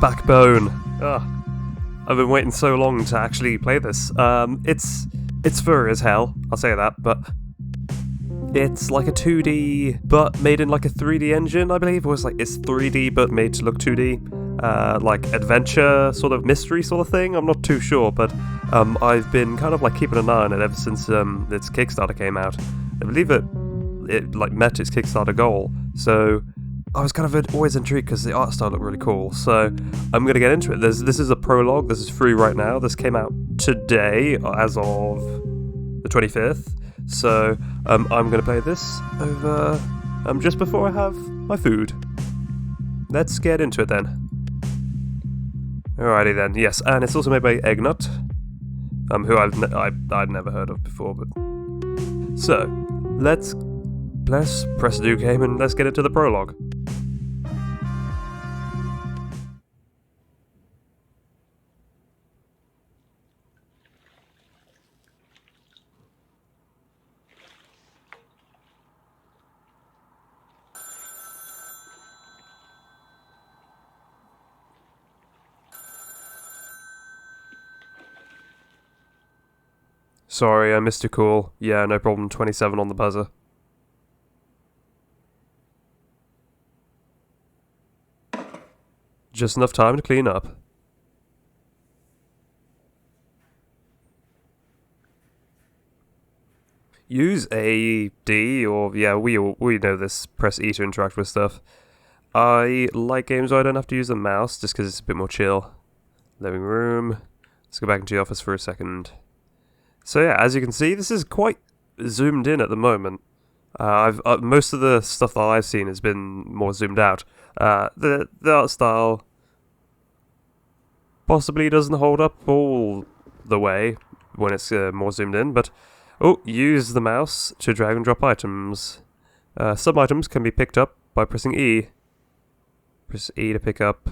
Backbone. Ugh. I've been waiting so long to actually play this. It's furry as hell, I'll say that, but it's like a 2D, but made in like a 3D engine, I believe. Or it's 3D, but made to look 2D. Like adventure, sort of mystery sort of thing. I'm not too sure, but I've been kind of like keeping an eye on it ever since its Kickstarter came out. I believe it like met its Kickstarter goal, so I was kind of always intrigued because the art style looked really cool. So I'm gonna get into it. This is a prologue. This is free right now. This came out today, as of the 25th. So I'm gonna play this over just before I have my food. Let's get into it then. Alrighty then. Yes, and it's also made by EggNut, who I'd never heard of before. But so let's press a new game and let's get into the prologue. Sorry, I missed your call. Yeah, no problem. 27 on the buzzer. Just enough time to clean up. Use A, D, or yeah, we know this. Press E to interact with stuff. I like games where I don't have to use the mouse, just because it's a bit more chill. Living room. Let's go back into the office for a second. So yeah, as you can see, this is quite zoomed in at the moment. Most of the stuff that I've seen has been more zoomed out. The art style possibly doesn't hold up all the way when it's more zoomed in, but use the mouse to drag and drop items. Some items can be picked up by pressing E. Press E to pick up.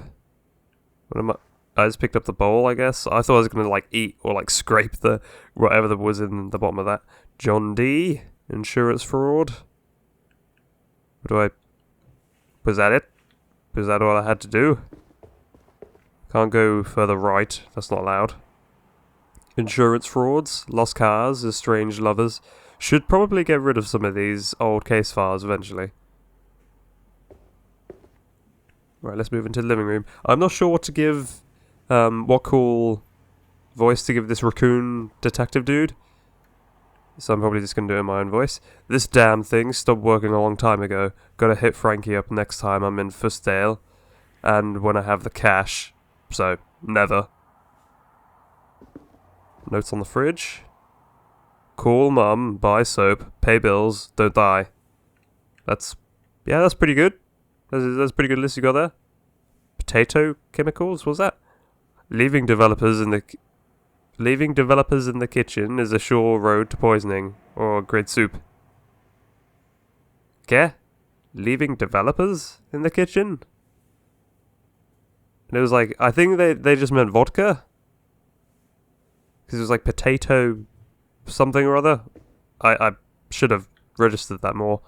What am I just picked up the bowl, I guess. I thought I was going to, like, eat or, like, scrape the whatever that was in the bottom of that. John D. Insurance fraud. Was that it? Was that all I had to do? Can't go further right. That's not allowed. Insurance frauds. Lost cars. Estranged lovers. Should probably get rid of some of these old case files eventually. Right, let's move into the living room. I'm not sure what to give... what cool voice to give this raccoon detective dude. So I'm probably just going to do it in my own voice. This damn thing stopped working a long time ago. Gotta hit Frankie up next time I'm in Fussdale. And when I have the cash. So, never. Notes on the fridge. Call mum, buy soap, pay bills, don't die. That's pretty good. That's a pretty good list you got there. Potato chemicals, what was that? Leaving developers in the kitchen is a sure road to poisoning or grid soup. ¿Qué? Leaving developers in the kitchen? And it was like, I think they just meant vodka. Because it was like potato something or other. I should have registered that more.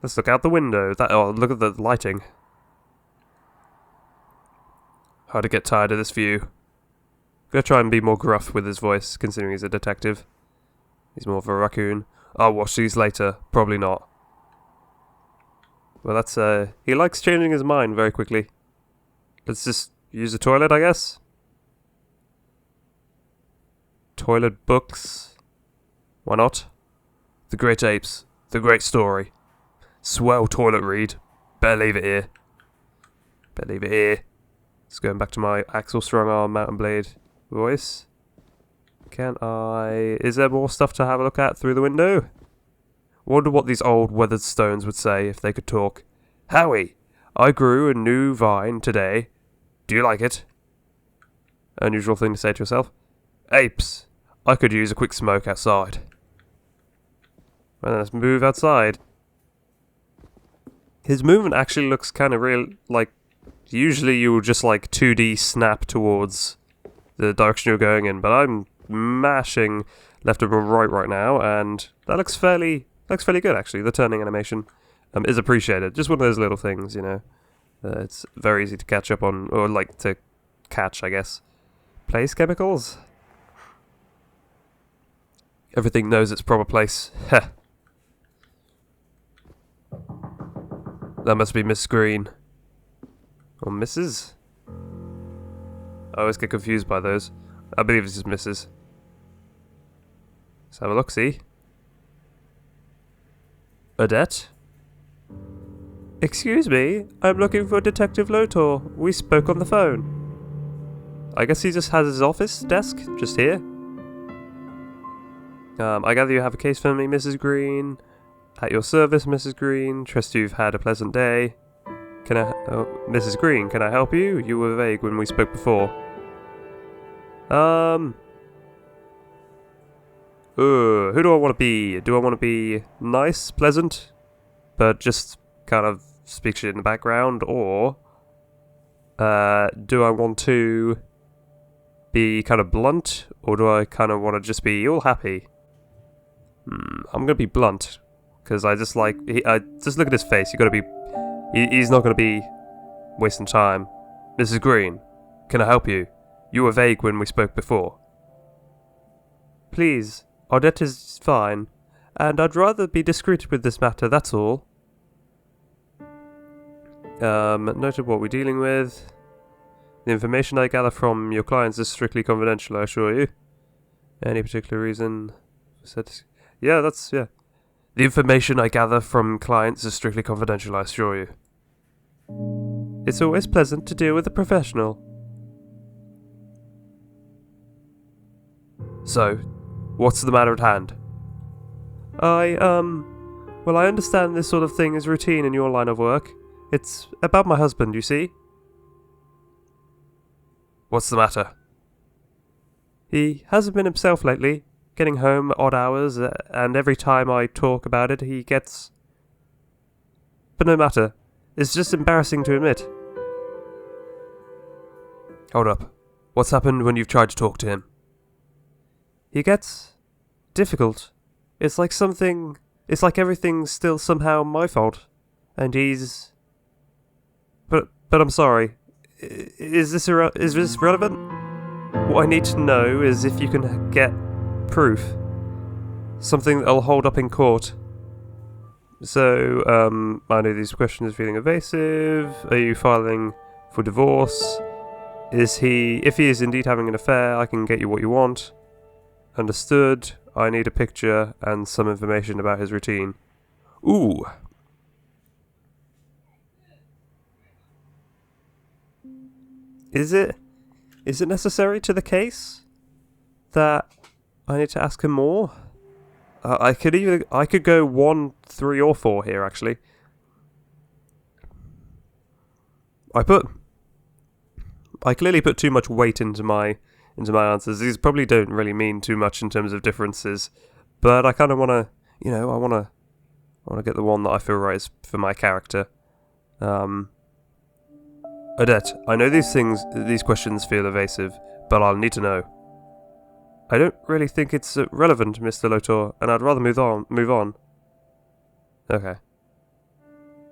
Let's look out the window. Look at the lighting. Hard to get tired of this view. Gonna try and be more gruff with his voice, considering he's a detective. He's more of a raccoon. I'll watch these later. Probably not. Well, that's, he likes changing his mind very quickly. Let's just use the toilet, I guess. Toilet books. Why not? The Great Apes. The Great Story. Swell toilet read. Better leave it here. It's going back to my Axel Strong Arm Mountain Blade voice. Is there more stuff to have a look at through the window? Wonder what these old weathered stones would say if they could talk. Howie, I grew a new vine today. Do you like it? Unusual thing to say to yourself. Apes, I could use a quick smoke outside. Well, let's move outside. His movement actually looks kind of real, like, usually you would just like 2D snap towards the direction you're going in, but I'm mashing left and right now, and that looks fairly good actually. The turning animation is appreciated. Just one of those little things, you know. It's very easy to catch up on, or like to catch, I guess. Place chemicals? Everything knows its proper place. Heh. That must be Miss Green. Or Mrs.? I always get confused by those. I believe this is Mrs. Let's have a look-see. Odette? Excuse me, I'm looking for Detective Lotor. We spoke on the phone. I guess he just has his office desk just here. I gather you have a case for me, Mrs. Green. At your service, Mrs. Green. Trust you've had a pleasant day. Mrs. Green, can I help you? You were vague when we spoke before. Who do I want to be? Do I want to be nice, pleasant, but just kind of speak shit in the background, or do I want to be kind of blunt, or do I kind of want to just be all happy? I'm gonna be blunt, because I just like, just look at his face. You gotta be, he's not gonna be wasting time. Mrs. Green, can I help you? You were vague when we spoke before. Please, Odette is fine, and I'd rather be discreet with this matter, that's all. Noted what we're dealing with. The information I gather from your clients is strictly confidential, I assure you. Any particular reason? Yeah. The information I gather from clients is strictly confidential, I assure you. It's always pleasant to deal with a professional. So, what's the matter at hand? Well, I understand this sort of thing is routine in your line of work. It's about my husband, you see. What's the matter? He hasn't been himself lately, getting home at odd hours, and every time I talk about it, he gets... But no matter. It's just embarrassing to admit. Hold up. What's happened when you've tried to talk to him? He gets... difficult. It's like everything's still somehow my fault. And he's... But I'm sorry. Is this relevant? What I need to know is if you can get proof. Something that'll hold up in court. So, I know these questions are feeling evasive. Are you filing for divorce? If he is indeed having an affair, I can get you what you want. Understood. I need a picture and some information about his routine. Ooh. Is it necessary to the case that I need to ask him more? I could go 1, 3, or 4 here actually. I clearly put too much weight into my answers. These probably don't really mean too much in terms of differences, but I kind of want to, I want to get the one that I feel right is for my character. Odette, I know these questions feel evasive, but I'll need to know. I don't really think it's relevant, Mr. Lotor, and I'd rather move on. Okay.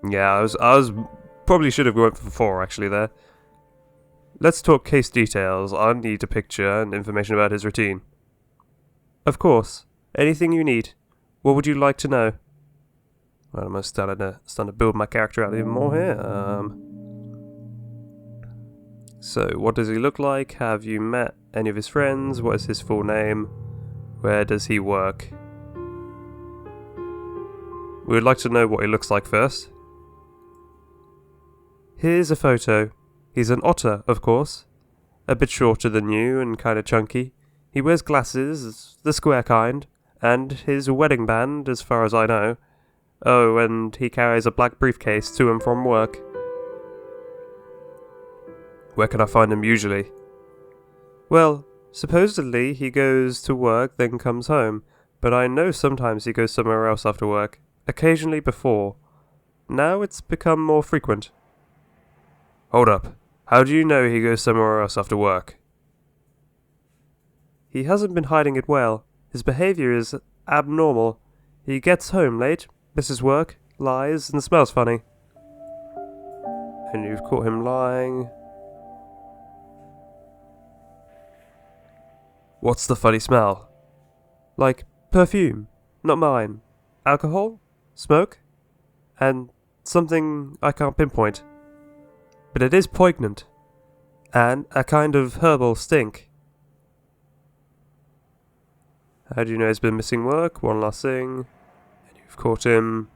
Yeah, I was probably should have went for 4 actually there. Let's talk case details. I need a picture and information about his routine. Of course. Anything you need. What would you like to know? Well, I'm starting to build my character out even more here. So, what does he look like? Have you met any of his friends? What is his full name? Where does he work? We would like to know what he looks like first. Here's a photo. He's an otter, of course. A bit shorter than you and kind of chunky. He wears glasses, the square kind, and his wedding band, as far as I know. Oh, and he carries a black briefcase to and from work. Where can I find him usually? Well, supposedly he goes to work, then comes home, but I know sometimes he goes somewhere else after work, occasionally before. Now it's become more frequent. Hold up. How do you know he goes somewhere else after work? He hasn't been hiding it well. His behaviour is abnormal. He gets home late, misses work, lies, and smells funny. And you've caught him lying. What's the funny smell? Like perfume, not mine. Alcohol? Smoke? And something I can't pinpoint. But it is poignant. And a kind of herbal stink. How do you know he's been missing work? One last thing. And you've caught him.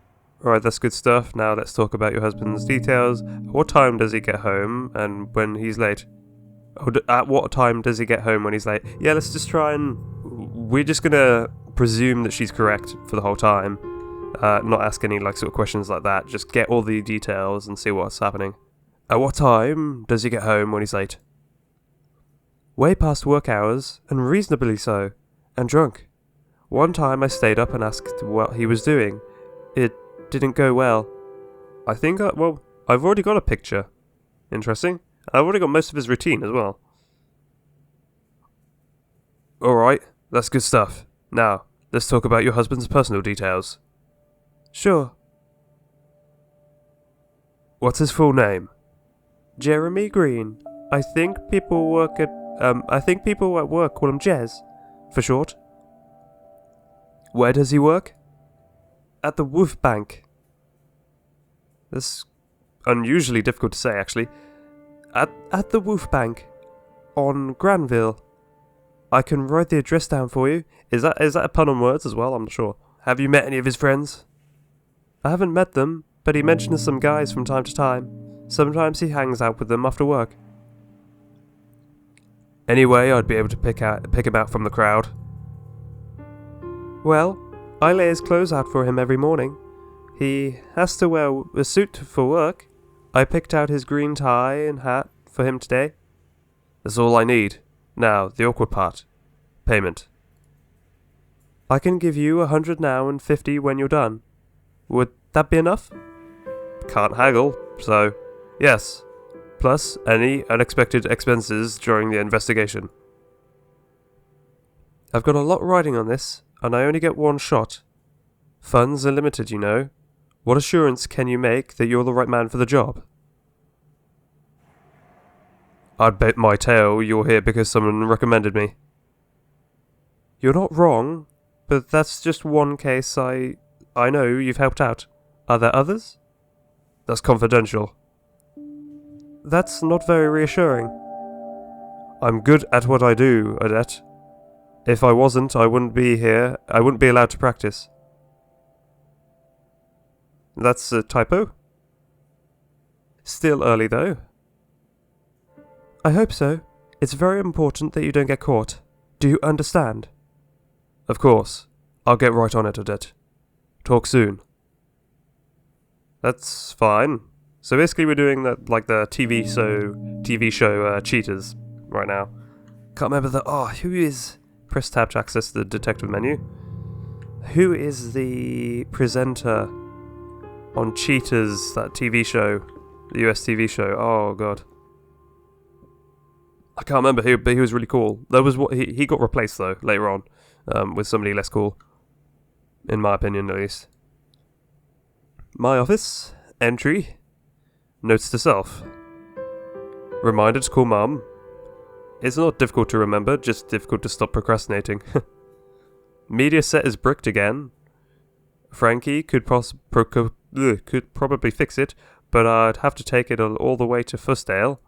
Alright, that's good stuff. Now let's talk about your husband's details. What time does he get home and when he's late? Oh, at what time does he get home when he's late? Yeah, let's just try and... We're just gonna presume that she's correct for the whole time. Not ask any sort of questions like that. Just get all the details and see what's happening. At what time does he get home when he's late? Way past work hours, and reasonably so, and drunk. One time I stayed up and asked what he was doing. It didn't go well. I think I've already got a picture. Interesting. I've already got most of his routine as well. Alright, that's good stuff. Now, let's talk about your husband's personal details. Sure. What's his full name? Jeremy Green. I think people at work call him Jez, for short. Where does he work? At the Wolf Bank. That's unusually difficult to say, actually. At the Wolf Bank, on Granville. I can write the address down for you. Is that a pun on words as well? I'm not sure. Have you met any of his friends? I haven't met them, but he mentions some guys from time to time. Sometimes he hangs out with them after work. Anyway, I'd be able to pick him out from the crowd. Well, I lay his clothes out for him every morning. He has to wear a suit for work. I picked out his green tie and hat for him today. That's all I need. Now, the awkward part. Payment. I can give you 100 now and 50 when you're done. Would that be enough? Can't haggle, so yes. Plus any unexpected expenses during the investigation. I've got a lot riding on this, and I only get one shot. Funds are limited, you know. What assurance can you make that you're the right man for the job? I'd bet my tail you're here because someone recommended me. You're not wrong, but that's just one case I know you've helped out. Are there others? That's confidential. That's not very reassuring. I'm good at what I do, Odette. If I wasn't, I wouldn't be here. I wouldn't be allowed to practice. That's a typo? Still early, though. I hope so. It's very important that you don't get caught. Do you understand? Of course. I'll get right on it, Odette. Talk soon. That's fine. So basically we're doing the TV show Cheaters right now. Can't remember who is... Press tab to access the detective menu. Who is the presenter on Cheaters, that TV show? The US TV show. Oh god. I can't remember who, but he was really cool. That was what he got replaced though later on with somebody less cool, in my opinion at least. My office entry. Notes to self. Reminder to call Mum. It's not difficult to remember, just difficult to stop procrastinating. Media set is bricked again. Frankie could probably fix it, but I'd have to take it all the way to Fussdale.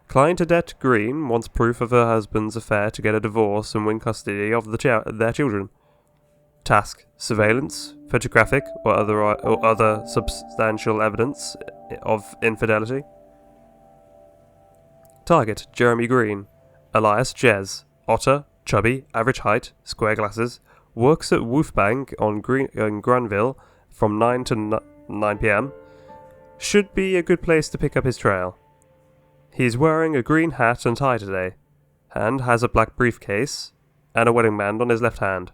Client Odette Green wants proof of her husband's affair to get a divorce and win custody of their children. Task: surveillance, photographic, or other substantial evidence of infidelity. Target: Jeremy Green, alias Jez, otter, chubby, average height, square glasses, works at Wolfbank on Granville from 9 to 9 p.m. Should be a good place to pick up his trail. He's wearing a green hat and tie today, and has a black briefcase and a wedding band on his left hand.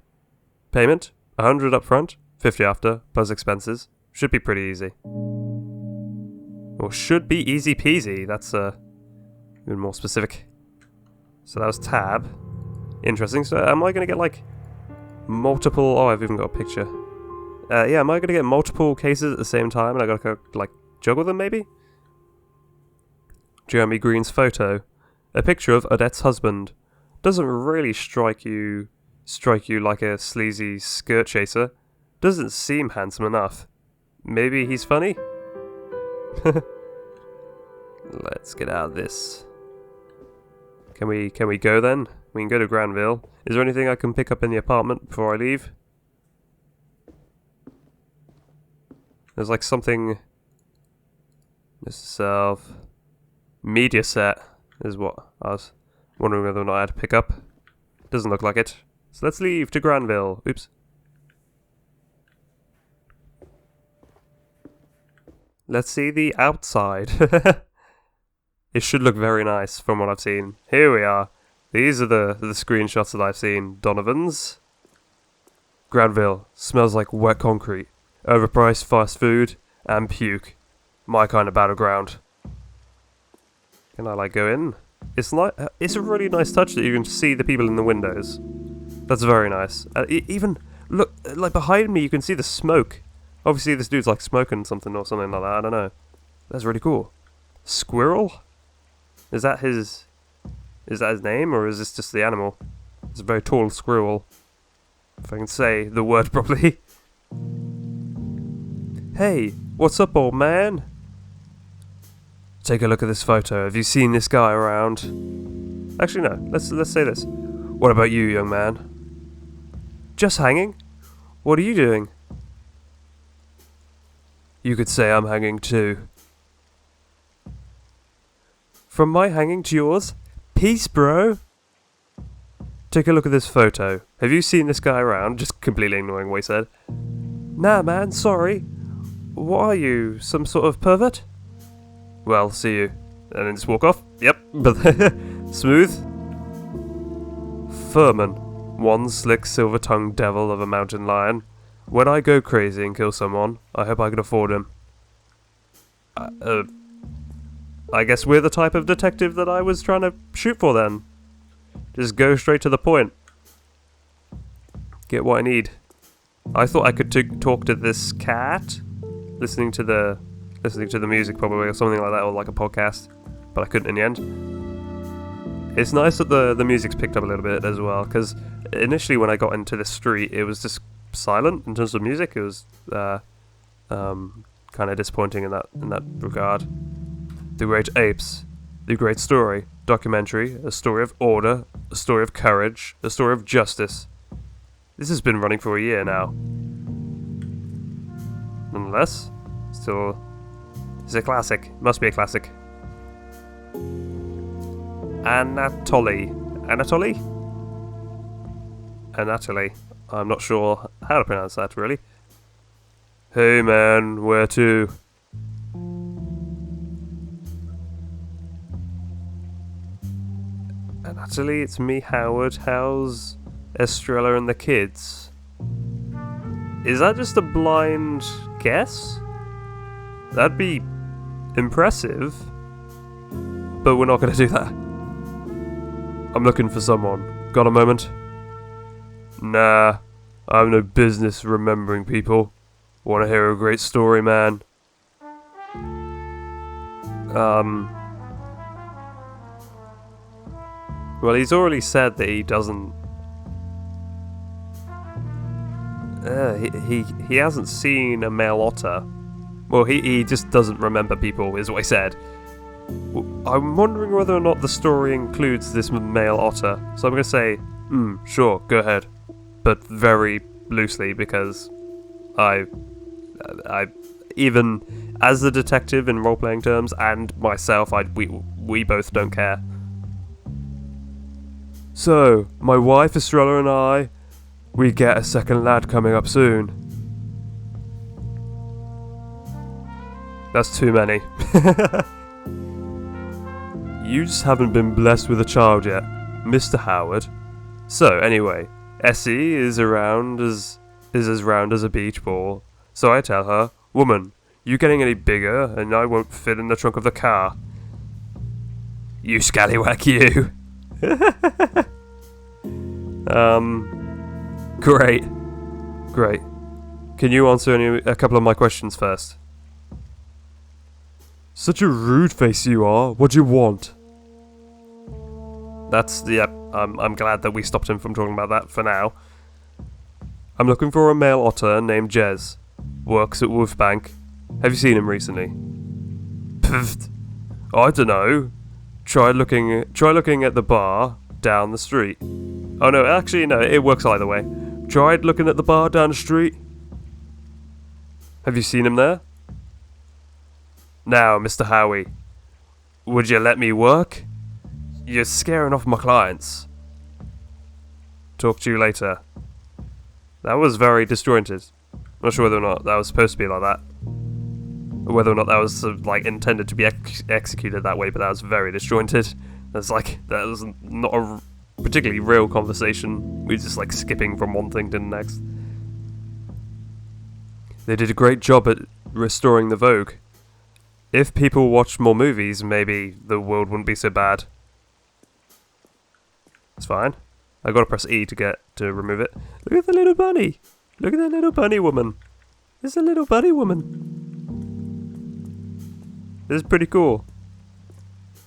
Payment: 100 up front, 50 after, plus expenses. Should be pretty easy. Or should be easy peasy, that's even more specific. So that was tab. Interesting. So am I going to get multiple... Oh, I've even got a picture. Yeah, am I going to get multiple cases at the same time and I got to juggle them maybe? Jeremy Green's photo. A picture of Odette's husband. Doesn't really strike you like a sleazy skirt chaser. Doesn't seem handsome enough. Maybe he's funny? Let's get out of this. Can we go then? We can go to Granville. Is there anything I can pick up in the apartment before I leave? There's like something... Myself... Media set is what I was wondering whether or not I had to pick up. Doesn't look like it. So let's leave to Granville. Oops. Let's see the outside. It should look very nice from what I've seen. Here we are. These are the screenshots that I've seen. Donovan's. Granville. Smells like wet concrete. Overpriced fast food. And puke. My kind of battleground. Can I like go in? It's a really nice touch that you can see the people in the windows. That's very nice. Even, look, like behind me you can see the smoke. Obviously this dude's like smoking something or something like that, I don't know. That's really cool. Squirrel? Is that his name, or is this just the animal? It's a very tall squirrel. If I can say the word properly. Hey, what's up, old man? Take a look at this photo. Have you seen this guy around? Actually, no. Let's say this. What about you, young man? Just hanging? What are you doing? You could say I'm hanging too. From my hanging to yours? Peace, bro! Take a look at this photo. Have you seen this guy around? Just completely ignoring what he said. Nah, man, sorry. What are you, some sort of pervert? Well, see you. And then just walk off. Yep. Smooth. Furman. One slick silver-tongued devil of a mountain lion. When I go crazy and kill someone, I hope I can afford him. I guess we're the type of detective that I was trying to shoot for then. Just go straight to the point. Get what I need. I thought I could talk to this cat, listening to the music probably, or something like that, or like a podcast, but I couldn't in the end. It's nice that the music's picked up a little bit as well, because initially when I got into the street, it was just silent in terms of music. It was kind of disappointing in that regard. The Great Apes, the great story, documentary, a story of order, a story of courage, a story of justice. This has been running for a year now. Nonetheless, still, it's a classic. Must be a classic. Anatoly. I'm not sure how to pronounce that, really. Hey man, where to? Anatoly, it's me, Howard. How's Estrella and the kids? Is that just a blind guess? That'd be impressive. But we're not going to do that. I'm looking for someone. Got a moment? Nah, I have no business remembering people. Want to hear a great story, man? Well, he's already said that he doesn't... he hasn't seen a male otter. Well, he just doesn't remember people, is what he said. I'm wondering whether or not the story includes this male otter. So I'm going to say, sure, go ahead. But very loosely, because I even as the detective in role-playing terms, and myself, we both don't care. So, my wife Estrella and I, we get a second lad coming up soon. That's too many. You just haven't been blessed with a child yet, Mr. Howard. So, anyway, Essie is as round as a beach ball. So I tell her, woman, you getting any bigger and I won't fit in the trunk of the car. You scallywag, you. Great. Can you answer a couple of my questions first? Such a rude face you are. What do you want? That's, yep, I'm glad that we stopped him from talking about that for now. I'm looking for a male otter named Jez. Works at Wolfbank. Have you seen him recently? Pfft. I don't know. Try looking at the bar down the street. Oh no, actually no, it works either way. Tried looking at the bar down the street? Have you seen him there? Now, Mr. Howie, would you let me work? You're scaring off my clients. Talk to you later. That was very disjointed. I'm not sure whether or not that was supposed to be like that. Or whether or not that was like intended to be executed that way, but that was very disjointed. That was not a particularly real conversation. We were just like skipping from one thing to the next. They did a great job at restoring the Vogue. If people watched more movies, maybe the world wouldn't be so bad. It's fine. I gotta press E to remove it. Look at the little bunny! Look at that little bunny woman! There's a little bunny woman! This is pretty cool.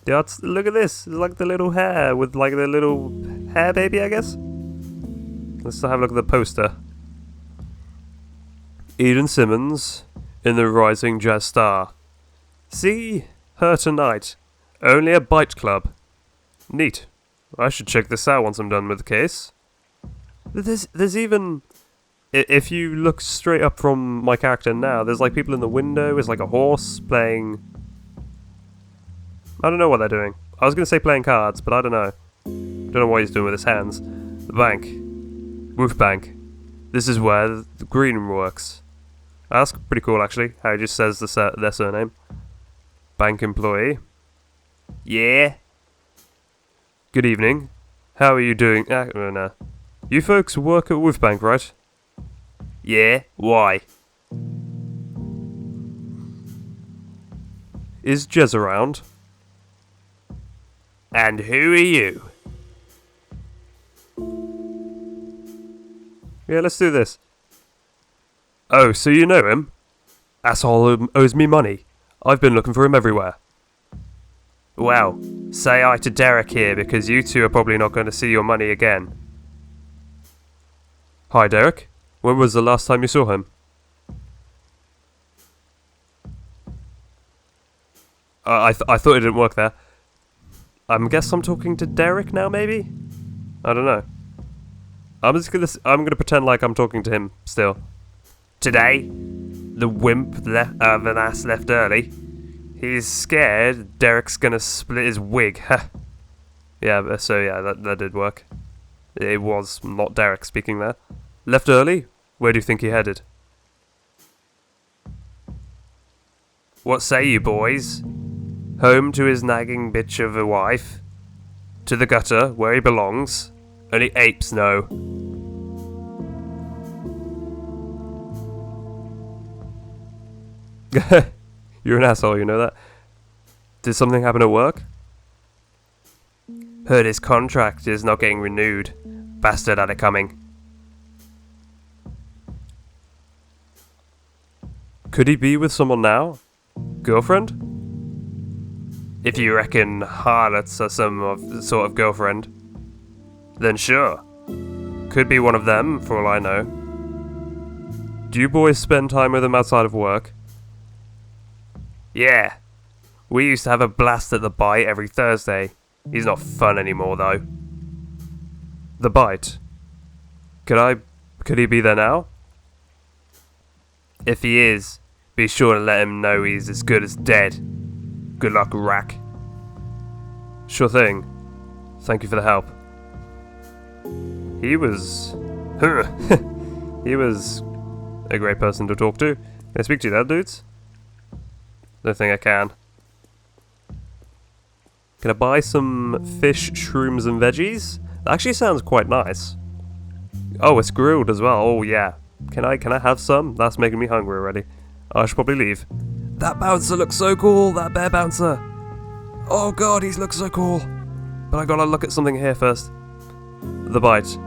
Look at this! It's like the little hair with like the little hair baby, I guess? Let's have a look at the poster. Eden Simmons in the Rising Jazz Star. See her tonight. Only a bite club. Neat. I should check this out once I'm done with the case. There's even... If you look straight up from my character now, there's like people in the window. There's like a horse playing... I don't know what they're doing. I was going to say playing cards, but I don't know. Don't know what he's doing with his hands. The bank. Roof bank. This is where the green room works. That's pretty cool, actually, how he just says their surname. Bank employee. Yeah? Good evening. How are you doing? No. You folks work at Wolfbank, right? Yeah, why? Is Jez around? And who are you? Yeah, let's do this. Oh, so you know him? Asshole owes me money. I've been looking for him everywhere. Well, say hi to Derek here because you two are probably not going to see your money again. Hi, Derek. When was the last time you saw him? I thought it didn't work there. I guess I'm talking to Derek now, maybe? I don't know. I'm gonna pretend like I'm talking to him still. Today, the wimp of an ass left early. He's scared Derek's gonna split his wig. Yeah, so yeah, that did work. It was not Derek speaking there. Left early? Where do you think he headed? What say you, boys? Home to his nagging bitch of a wife? To the gutter, where he belongs? Only apes know. You're an asshole, you know that? Did something happen at work? Heard his contract is not getting renewed. Bastard had it coming. Could he be with someone now? Girlfriend? If you reckon harlots are some sort of girlfriend, then sure. Could be one of them, for all I know. Do you boys spend time with him outside of work? Yeah. We used to have a blast at the Bite every Thursday. He's not fun anymore, though. The Bite? Could he be there now? If he is, be sure to let him know he's as good as dead. Good luck, Rack. Sure thing. Thank you for the help. He was... he was a great person to talk to. Can I speak to you there, dudes? Don't think I can. Can I buy some fish, shrooms, and veggies? That actually sounds quite nice. Oh, it's grilled as well. Oh, yeah. Can I have some? That's making me hungry already. I should probably leave. That bouncer looks so cool, that bear bouncer. Oh god, he looks so cool. But I gotta look at something here first. The Bite.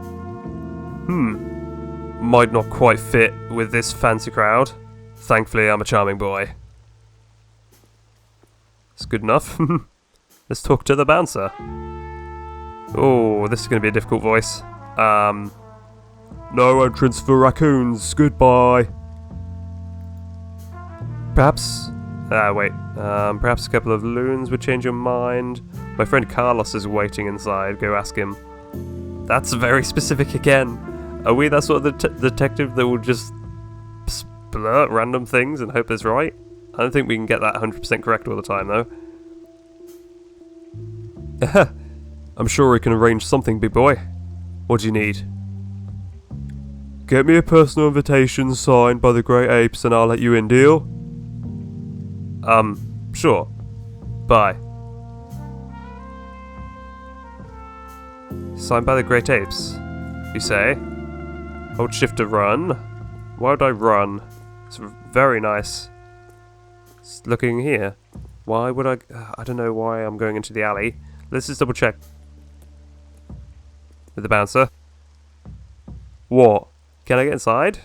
Might not quite fit with this fancy crowd. Thankfully, I'm a charming boy. It's good enough. Let's talk to the bouncer. Oh, this is going to be a difficult voice. No entrance for raccoons. Goodbye. Perhaps... wait. Perhaps a couple of loons would change your mind. My friend Carlos is waiting inside. Go ask him. That's very specific again. Are we that sort of detective that will just blurt random things and hope it's right? I don't think we can get that 100% correct all the time, though. I'm sure we can arrange something, big boy. What do you need? Get me a personal invitation signed by the Great Apes and I'll let you in, deal? Sure. Bye. Signed by the Great Apes, you say? Hold shift to run. Why would I run? It's very nice. It's looking here. Why would I don't know why I'm going into the alley. Let's just double check. With the bouncer. What? Can I get inside?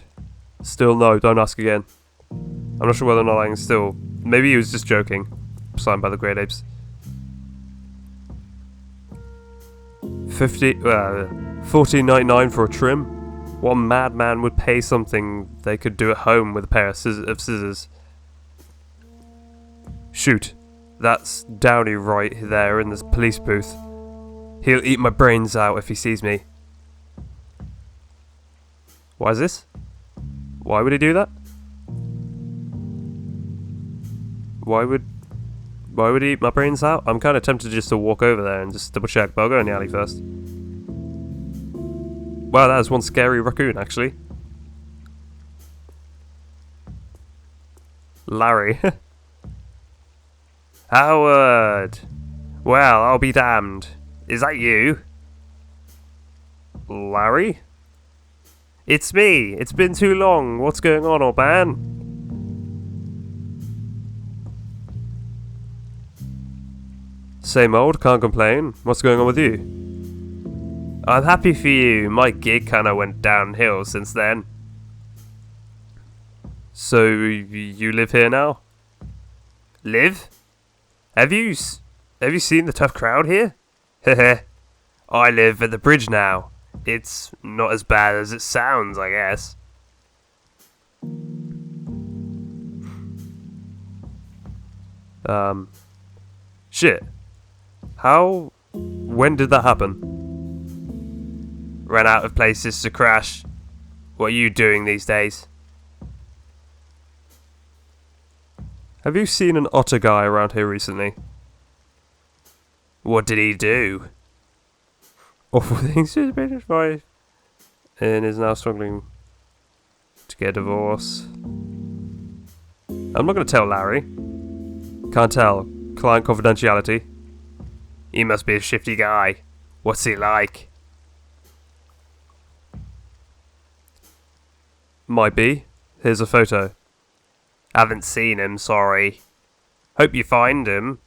Still no, don't ask again. I'm not sure whether or not I can still... Maybe he was just joking. Signed by the Great Apes. 14.99 for a trim? What madman would pay something they could do at home with a pair of scissors? Shoot. That's Downey right there in this police booth. He'll eat my brains out if he sees me. Why is this? Why would he do that? Why would he eat my brains out? I'm kind of tempted just to walk over there and just double check, but I'll go in the alley first. Wow, that was one scary raccoon, actually. Larry. Howard! Well, I'll be damned. Is that you? Larry? It's me! It's been too long. What's going on, old man? Same old, can't complain. What's going on with you? I'm happy for you. My gig kinda went downhill since then. So, you live here now? Live? Have you seen the tough crowd here? Heh. I live at the bridge now. It's not as bad as it sounds, I guess. Shit. When did that happen? Ran out of places to crash. What are you doing these days? Have you seen an otter guy around here recently? What did he do? Awful things to his British wife. And is now struggling to get a divorce. I'm not going to tell Larry. Can't tell. Client confidentiality. He must be a shifty guy. What's he like? Might be. Here's a photo. Haven't seen him, sorry. Hope you find him.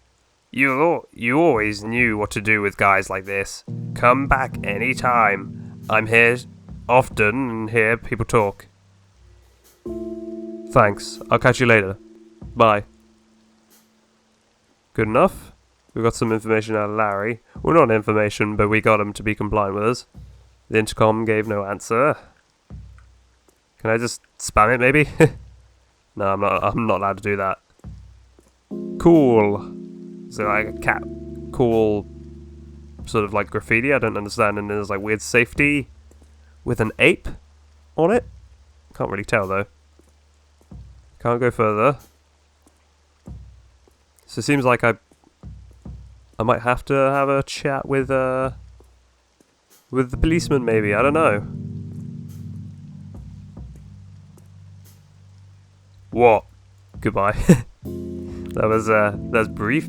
You always knew what to do with guys like this. Come back any time. I'm here often and hear people talk. Thanks. I'll catch you later. Bye. Good enough? We got some information out of Larry. Well, not information, but we got him to be compliant with us. The intercom gave no answer. Can I just spam it, maybe? No, I'm not allowed to do that. Cool. So like a cat, cool, sort of like graffiti. I don't understand. And there's like weird safety with an ape on it. Can't really tell though. Can't go further. So it seems like I might have to have a chat with the policeman. Maybe, I don't know. What? Goodbye. That was brief.